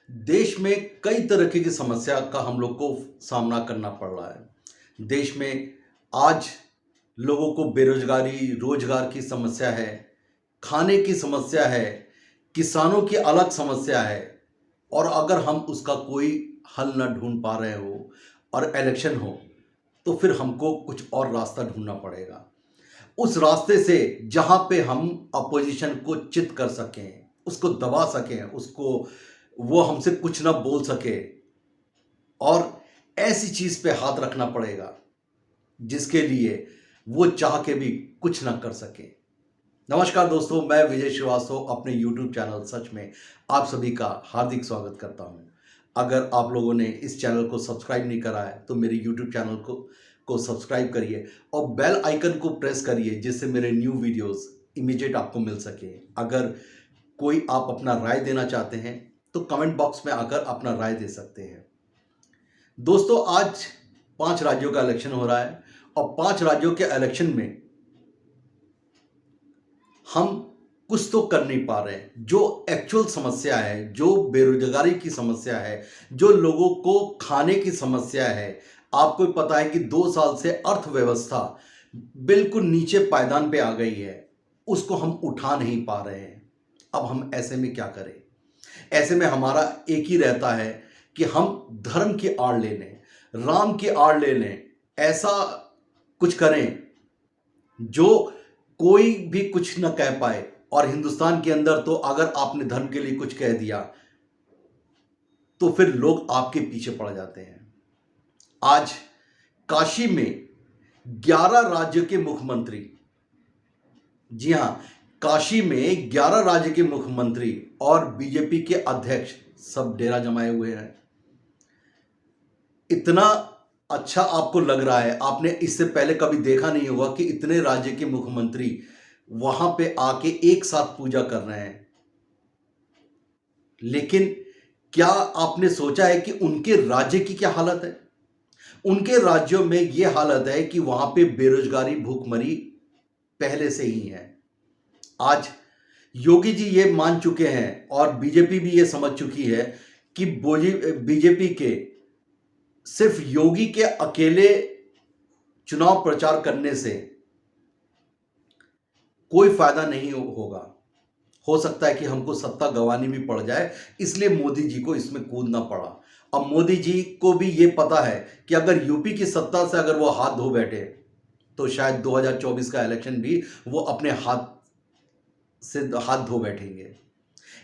देश में कई तरह की समस्या का हम लोग को सामना करना पड़ रहा है। देश में आज लोगों को बेरोजगारी, रोजगार की समस्या है, खाने की समस्या है, किसानों की अलग समस्या है और अगर हम उसका कोई हल न ढूंढ पा रहे हो और इलेक्शन हो, तो फिर हमको कुछ और रास्ता ढूंढना पड़ेगा। उस रास्ते से जहाँ पे हम अपोजिशन को चित कर सकें, उसको दबा सकें, उसको वो हमसे कुछ ना बोल सके और ऐसी चीज़ पे हाथ रखना पड़ेगा जिसके लिए वो चाह के भी कुछ ना कर सके। नमस्कार दोस्तों, मैं विजय श्रीवास्तव अपने YouTube चैनल सच में आप सभी का हार्दिक स्वागत करता हूं। अगर आप लोगों ने इस चैनल को सब्सक्राइब नहीं करा है तो मेरे YouTube चैनल को सब्सक्राइब करिए और बेल आइकन को प्रेस करिए जिससे मेरे न्यू वीडियोस इमीडिएट आपको मिल सके। अगर कोई आप अपना राय देना चाहते हैं तो कमेंट बॉक्स में आकर अपना राय दे सकते हैं। दोस्तों, आज 5 राज्यों का इलेक्शन हो रहा है और 5 राज्यों के इलेक्शन में हम कुछ तो कर नहीं पा रहे हैं। जो एक्चुअल समस्या है, जो बेरोजगारी की समस्या है, जो लोगों को खाने की समस्या है, आपको पता है कि 2 साल से अर्थव्यवस्था बिल्कुल नीचे पायदान पे आ गई है, उसको हम उठा नहीं पा रहे हैं। अब हम ऐसे में क्या करें? ऐसे में हमारा एक ही रहता है कि हम धर्म की आड़ ले लें, राम की आड़ ले लें, ऐसा कुछ करें जो कोई भी कुछ न कह पाए। और हिंदुस्तान के अंदर तो अगर आपने धर्म के लिए कुछ कह दिया तो फिर लोग आपके पीछे पड़ जाते हैं। आज काशी में 11 राज्य के मुख्यमंत्री, जी हां, काशी में 11 राज्य के मुख्यमंत्री और बीजेपी के अध्यक्ष सब डेरा जमाए हुए हैं। इतना अच्छा आपको लग रहा है, आपने इससे पहले कभी देखा नहीं होगा कि इतने राज्य के मुख्यमंत्री वहां पे आके एक साथ पूजा कर रहे हैं। लेकिन क्या आपने सोचा है कि उनके राज्य की क्या हालत है? उनके राज्यों में यह हालत है कि वहां पे बेरोजगारी, भूखमरी पहले से ही है। आज योगी जी ये मान चुके हैं और बीजेपी भी ये समझ चुकी है कि बीजेपी के सिर्फ योगी के अकेले चुनाव प्रचार करने से कोई फायदा नहीं होगा। हो सकता है कि हमको सत्ता गंवानी भी पड़ जाए, इसलिए मोदी जी को इसमें कूदना पड़ा। अब मोदी जी को भी ये पता है कि अगर यूपी की सत्ता से अगर वो हाथ धो बैठे तो शायद 2024 का इलेक्शन भी वो अपने हाथ से हाथ धो बैठेंगे।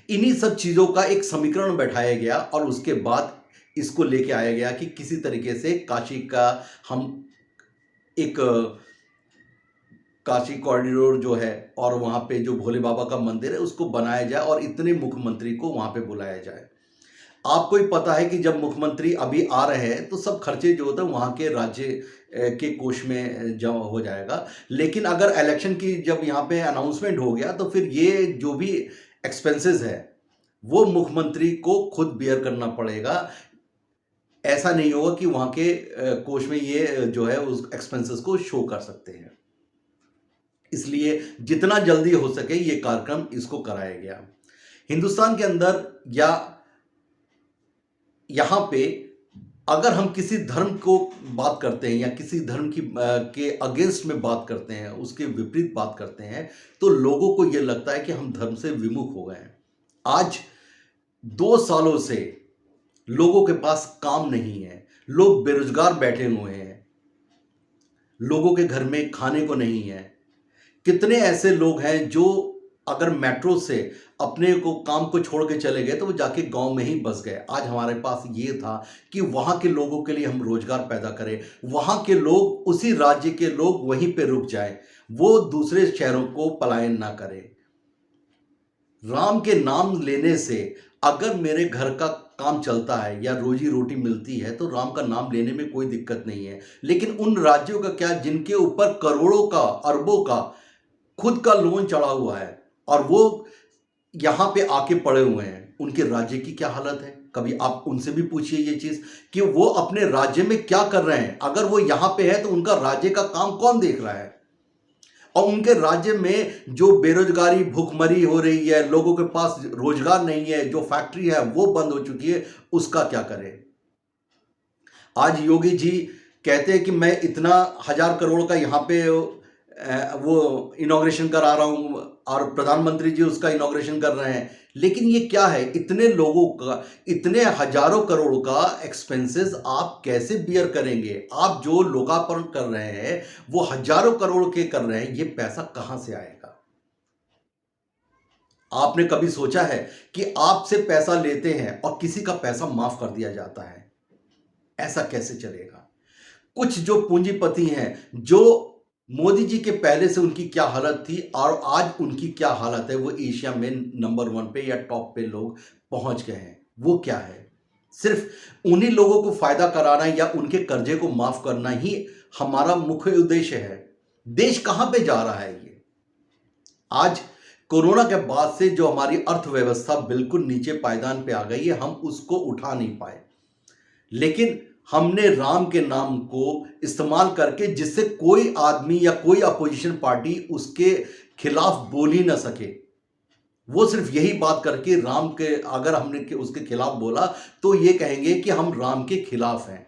इन्हीं सब चीज़ों का एक समीकरण बैठाया गया और उसके बाद इसको लेके आया गया कि किसी तरीके से काशी का हम एक काशी कॉरिडोर जो है और वहाँ पे जो भोले बाबा का मंदिर है उसको बनाया जाए और इतने मुख्यमंत्री को वहाँ पे बुलाया जाए। आपको ही पता है कि जब मुख्यमंत्री अभी आ रहे हैं तो सब खर्चे जो होता है वहाँ के राज्य के कोष में जमा हो जाएगा। लेकिन अगर इलेक्शन की जब यहाँ पे अनाउंसमेंट हो गया तो फिर ये जो भी एक्सपेंसेस है वो मुख्यमंत्री को खुद बियर करना पड़ेगा। ऐसा नहीं होगा कि वहाँ के कोष में ये जो है उस एक्सपेंसेस को शो कर सकते हैं। इसलिए जितना जल्दी हो सके ये कार्यक्रम इसको कराया गया। हिंदुस्तान के अंदर या यहाँ पे अगर हम किसी धर्म को बात करते हैं या किसी धर्म की के अगेंस्ट में बात करते हैं, उसके विपरीत बात करते हैं, तो लोगों को ये लगता है कि हम धर्म से विमुख हो गए हैं। आज 2 सालों से लोगों के पास काम नहीं है, लोग बेरोजगार बैठे हुए हैं, लोगों के घर में खाने को नहीं है। कितने ऐसे लोग हैं जो अगर मेट्रो से अपने को काम को छोड़ के चले गए तो वो जाके गांव में ही बस गए। आज हमारे पास ये था कि वहां के लोगों के लिए हम रोजगार पैदा करें, वहां के लोग, उसी राज्य के लोग वहीं पे रुक जाएं, वो दूसरे शहरों को पलायन ना करें। राम के नाम लेने से अगर मेरे घर का काम चलता है या रोजी रोटी मिलती है तो राम का नाम लेने में कोई दिक्कत नहीं है। लेकिन उन राज्यों का क्या जिनके ऊपर करोड़ों का, अरबों का खुद का लोन चढ़ा हुआ है और वो यहां पे आके पड़े हुए हैं, उनके राज्य की क्या हालत है? कभी आप उनसे भी पूछिए ये चीज कि वो अपने राज्य में क्या कर रहे हैं। अगर वो यहां पे है तो उनका राज्य का काम कौन देख रहा है? और उनके राज्य में जो बेरोजगारी भूखमरी हो रही है, लोगों के पास रोजगार नहीं है, जो फैक्ट्री है वो बंद हो चुकी है, उसका क्या करें? आज योगी जी कहते हैं कि मैं इतना 1,000 करोड़ का यहाँ पे वो इनॉग्रेशन करा रहा हूँ और प्रधानमंत्री जी उसका इनॉग्रेशन कर रहे हैं, लेकिन ये क्या है? इतने लोगों का, इतने हजारों करोड़ का एक्सपेंसेस आप कैसे बियर करेंगे? आप जो लोकार्पण कर रहे हैं वो हजारों करोड़ के कर रहे हैं, ये पैसा कहां से आएगा? आपने कभी सोचा है कि आपसे पैसा लेते हैं और किसी का पैसा माफ कर दिया जाता है? ऐसा कैसे चलेगा? कुछ जो पूंजीपति हैं, जो मोदी जी के पहले से उनकी क्या हालत थी और आज उनकी क्या हालत है, वो एशिया में नंबर 1 पे या टॉप पे लोग पहुंच गए हैं। वो क्या है? सिर्फ उन्हीं लोगों को फायदा कराना या उनके कर्जे को माफ करना ही हमारा मुख्य उद्देश्य है। देश कहां पे जा रहा है ये? आज कोरोना के बाद से जो हमारी अर्थव्यवस्था बिल्कुल नीचे पायदान पे आ गई है, हम उसको उठा नहीं पाए, लेकिन हमने राम के नाम को इस्तेमाल करके, जिससे कोई आदमी या कोई अपोजिशन पार्टी उसके खिलाफ बोल ही ना सके, वो सिर्फ यही बात करके राम के, अगर हमने उसके खिलाफ बोला तो ये कहेंगे कि हम राम के खिलाफ हैं।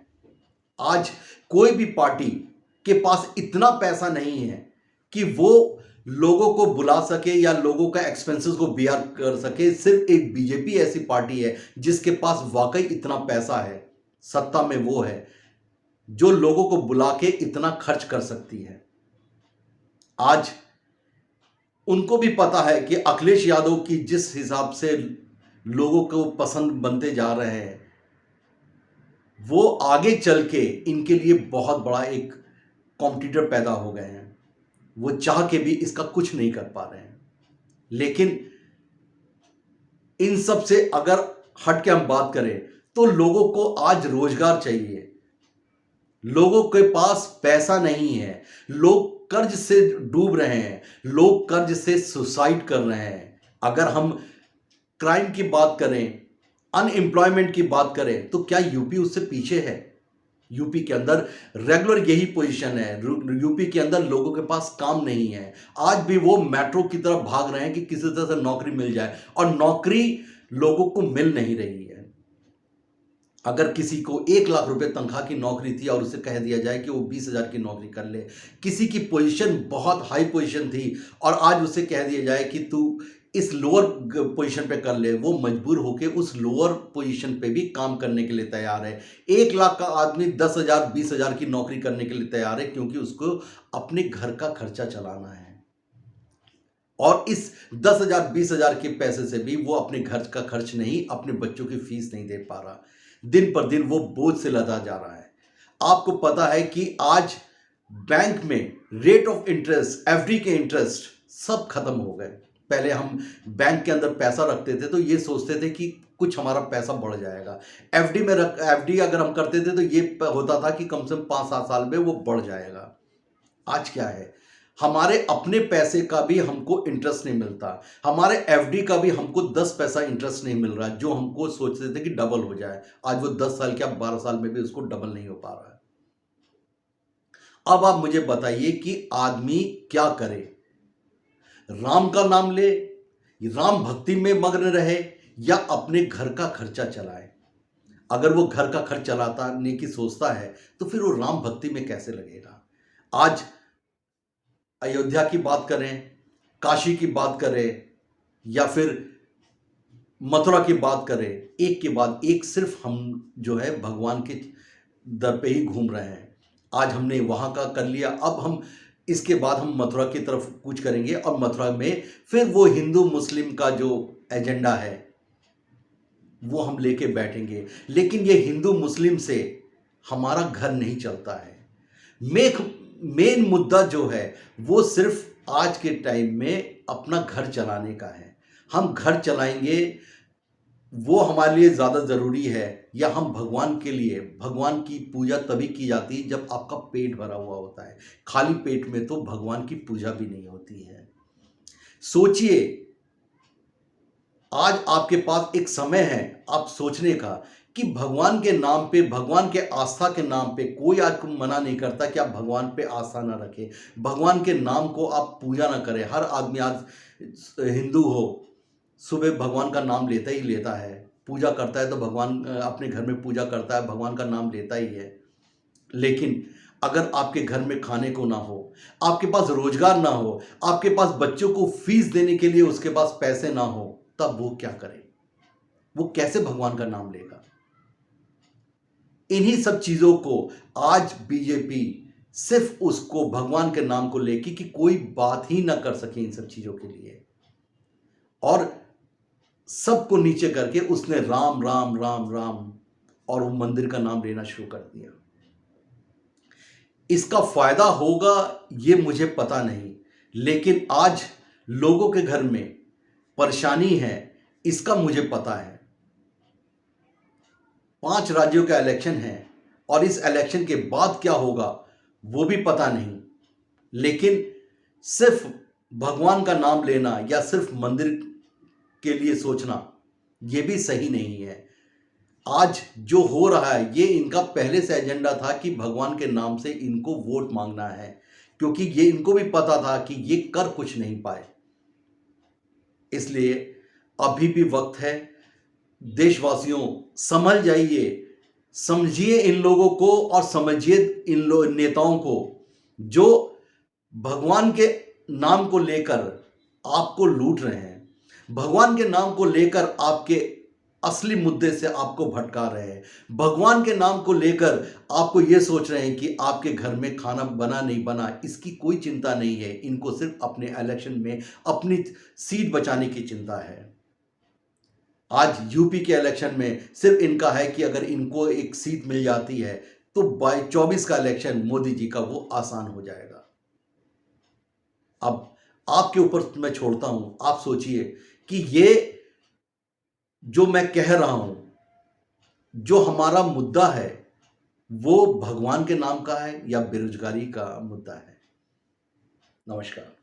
आज कोई भी पार्टी के पास इतना पैसा नहीं है कि वो लोगों को बुला सके या लोगों का एक्सपेंसेस को बियर कर सके। सिर्फ एक बीजेपी ऐसी पार्टी है जिसके पास वाकई इतना पैसा है, सत्ता में वो है जो लोगों को बुला के इतना खर्च कर सकती है। आज उनको भी पता है कि अखिलेश यादव की जिस हिसाब से लोगों को पसंद बनते जा रहे हैं, वो आगे चल के इनके लिए बहुत बड़ा एक कॉम्पिटिटर पैदा हो गए हैं। वो चाह के भी इसका कुछ नहीं कर पा रहे हैं। लेकिन इन सब से अगर हट के हम बात करें तो लोगों को आज रोजगार चाहिए। लोगों के पास पैसा नहीं है, लोग कर्ज से डूब रहे हैं, लोग कर्ज से सुसाइड कर रहे हैं। अगर हम क्राइम की बात करें, अनएम्प्लॉयमेंट की बात करें, तो क्या यूपी उससे पीछे है? यूपी के अंदर रेगुलर यही पोजीशन है। यूपी के अंदर लोगों के पास काम नहीं है। आज भी वो मेट्रो की तरफ भाग रहे हैं कि किसी तरह से नौकरी मिल जाए, और नौकरी लोगों को मिल नहीं रही है। अगर किसी को 1 लाख रुपए तनख्वाह की नौकरी थी और उसे कह दिया जाए कि वो 20,000 की नौकरी कर ले, किसी की पोजीशन बहुत हाई पोजीशन थी और आज उसे कह दिया जाए कि तू इस लोअर पोजीशन पे कर ले, वो मजबूर होकर उस लोअर पोजीशन पे भी काम करने के लिए तैयार है। 1 लाख का आदमी 10,000 20,000 की नौकरी करने के लिए तैयार है, क्योंकि उसको अपने घर का खर्चा चलाना है। और इस 10,000 20,000 के पैसे से भी वो अपने घर का खर्च नहीं, अपने बच्चों की फीस नहीं दे पा रहा। दिन पर दिन वो बोझ से लदा जा रहा है। आपको पता है कि आज बैंक में रेट ऑफ इंटरेस्ट, एफडी के इंटरेस्ट सब खत्म हो गए। पहले हम बैंक के अंदर पैसा रखते थे तो ये सोचते थे कि कुछ हमारा पैसा बढ़ जाएगा। एफडी अगर हम करते थे तो ये होता था कि कम से कम 5-7 साल में वो बढ़ जाएगा। आज क्या है, हमारे अपने पैसे का भी हमको इंटरेस्ट नहीं मिलता, हमारे एफडी का भी हमको 10 पैसा इंटरेस्ट नहीं मिल रहा, जो हमको सोचते थे कि डबल हो जाए। आज वो 10 साल क्या 12 साल में भी उसको डबल नहीं हो पा रहा है। अब आप मुझे बताइए कि आदमी क्या करे? राम का नाम ले, राम भक्ति में मग्न रहे, या अपने घर का खर्चा चलाए? अगर वो घर का खर्च चलाने की सोचता है तो फिर वो राम भक्ति में कैसे लगेगा? आज अयोध्या की बात करें, काशी की बात करें, या फिर मथुरा की बात करें, एक के बाद एक सिर्फ हम जो है भगवान के दर पे ही घूम रहे हैं। आज हमने वहाँ का कर लिया, अब हम इसके बाद हम मथुरा की तरफ कूच करेंगे और मथुरा में फिर वो हिंदू मुस्लिम का जो एजेंडा है वो हम लेके बैठेंगे। लेकिन ये हिंदू मुस्लिम से हमारा घर नहीं चलता है। मेन मुद्दा जो है वो सिर्फ आज के टाइम में अपना घर चलाने का है। हम घर चलाएंगे वो हमारे लिए ज़्यादा ज़रूरी है, या हम भगवान के लिए? भगवान की पूजा तभी की जाती है जब आपका पेट भरा हुआ होता है। खाली पेट में तो भगवान की पूजा भी नहीं होती है। सोचिए, आज आपके पास एक समय है आप सोचने का कि भगवान के नाम पे, भगवान के आस्था के नाम पे कोई आपको मना नहीं करता कि आप भगवान पे आस्था ना रखें, भगवान के नाम को आप पूजा ना करें। हर आदमी आज हिंदू हो, सुबह भगवान का नाम लेता ही लेता है, पूजा करता है तो भगवान अपने घर में पूजा करता है, भगवान का नाम लेता ही है। लेकिन अगर आपके घर में खाने को ना हो, आपके पास रोजगार ना हो, आपके पास बच्चों को फीस देने के लिए उसके पास पैसे ना हो, तब वो क्या करे? वो कैसे भगवान का नाम लेगा? इन्हीं सब चीजों को आज बीजेपी सिर्फ उसको भगवान के नाम को लेके कि कोई बात ही ना कर सके इन सब चीजों के लिए, और सबको नीचे करके उसने राम राम राम राम और वो मंदिर का नाम लेना शुरू कर दिया। इसका फायदा होगा ये मुझे पता नहीं, लेकिन आज लोगों के घर में परेशानी है इसका मुझे पता है। 5 राज्यों का इलेक्शन है और इस इलेक्शन के बाद क्या होगा वो भी पता नहीं, लेकिन सिर्फ भगवान का नाम लेना या सिर्फ मंदिर के लिए सोचना ये भी सही नहीं है। आज जो हो रहा है ये इनका पहले से एजेंडा था कि भगवान के नाम से इनको वोट मांगना है, क्योंकि ये इनको भी पता था कि ये कर कुछ नहीं पाए। इसलिए अभी भी वक्त है, देशवासियों संभल जाइए, समझिए इन लोगों को और समझिए इन नेताओं को जो भगवान के नाम को लेकर आपको लूट रहे हैं, भगवान के नाम को लेकर आपके असली मुद्दे से आपको भटका रहे हैं, भगवान के नाम को लेकर आपको यह सोच रहे हैं कि आपके घर में खाना बना नहीं बना इसकी कोई चिंता नहीं है। इनको सिर्फ अपने इलेक्शन में अपनी सीट बचाने की चिंता है। आज यूपी के इलेक्शन में सिर्फ इनका है कि अगर इनको एक सीट मिल जाती है तो 24 का इलेक्शन मोदी जी का वो आसान हो जाएगा। अब आपके ऊपर मैं छोड़ता हूं, आप सोचिए कि ये जो मैं कह रहा हूं, जो हमारा मुद्दा है वो भगवान के नाम का है या बेरोजगारी का मुद्दा है। नमस्कार।